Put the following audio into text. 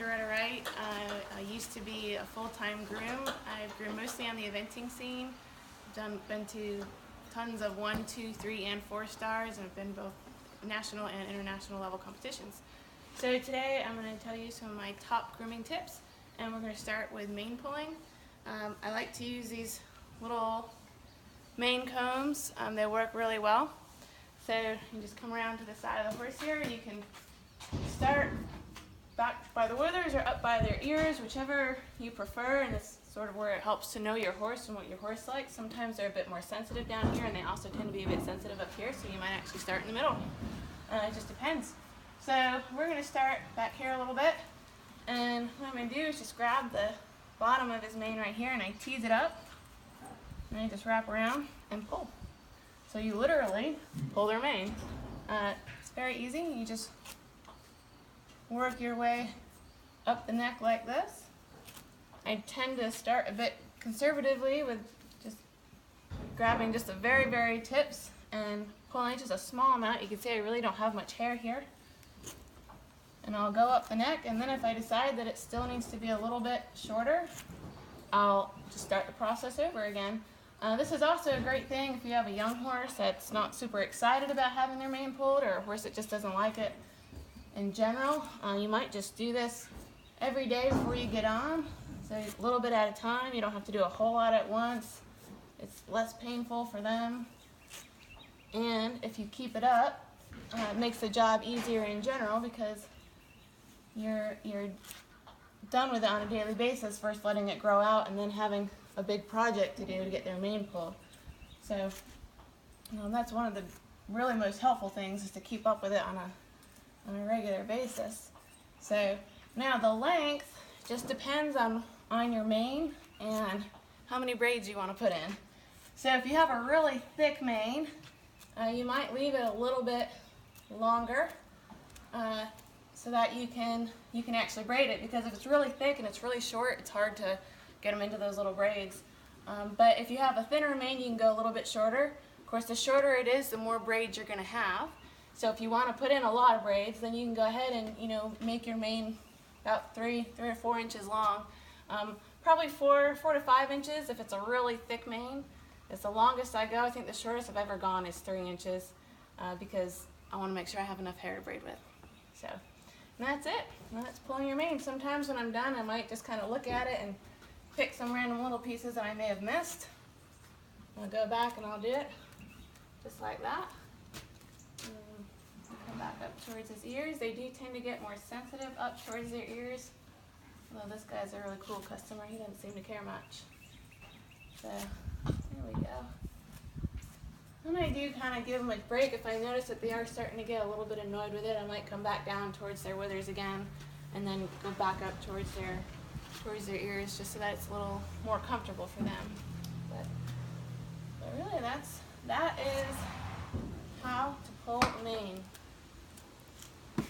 Doretta. I used to be a full-time groom. I've groomed mostly on the eventing scene. Been to tons of 1, 2, 3, and 4 stars, and I've been both national and international level competitions. So today I'm going to tell you some of my top grooming tips, and we're going to start with mane pulling. I like to use these little mane combs. They work really well. So you just come around to the side of the horse here, and you can start back by the withers or up by their ears, whichever you prefer, and it's sort of where it helps to know your horse and what your horse likes. Sometimes they're a bit more sensitive down here, and they also tend to be a bit sensitive up here, so you might actually start in the middle. It just depends. So we're going to start back here a little bit, and what I'm going to do is just grab the bottom of his mane right here, and I tease it up, and I just wrap around and pull. So you literally pull their mane. It's very easy. You just work your way up the neck like this. I tend to start a bit conservatively with just grabbing just the very, very tips and pulling just a small amount. You can see I really don't have much hair here. And I'll go up the neck, and then if I decide that it still needs to be a little bit shorter, I'll just start the process over again. This is also a great thing if you have a young horse that's not super excited about having their mane pulled, or a horse that just doesn't like it in general. You might just do this every day before you get on. So a little bit at a time. You don't have to do a whole lot at once. It's less painful for them. And if you keep it up, it makes the job easier in general because you're done with it on a daily basis, first letting it grow out and then having a big project to do to get their mane pulled. So that's one of the really most helpful things, is to keep up with it on a regular basis. So now the length just depends on your mane and how many braids you want to put in. So if you have a really thick mane, you might leave it a little bit longer so that you can actually braid it, because if it's really thick and it's really short, it's hard to get them into those little braids. But if you have a thinner mane, you can go a little bit shorter. Of course, the shorter it is, the more braids you're going to have. So if you want to put in a lot of braids, then you can go ahead and make your mane about 3 or 4 inches long. Probably 4 to 5 inches if it's a really thick mane. It's the longest I go. I think the shortest I've ever gone is 3 inches because I want to make sure I have enough hair to braid with. So and that's it. And that's pulling your mane. Sometimes when I'm done, I might just kind of look at it and pick some random little pieces that I may have missed. I'll go back and I'll do it just like that. Come back up towards his ears. They do tend to get more sensitive up towards their ears. Although this guy's a really cool customer, he doesn't seem to care much. So there we go. And I do kind of give them a break. If I notice that they are starting to get a little bit annoyed with it, I might come back down towards their withers again, and then go back up towards their ears, just so that it's a little more comfortable for them. But really, that is how to pull a mane.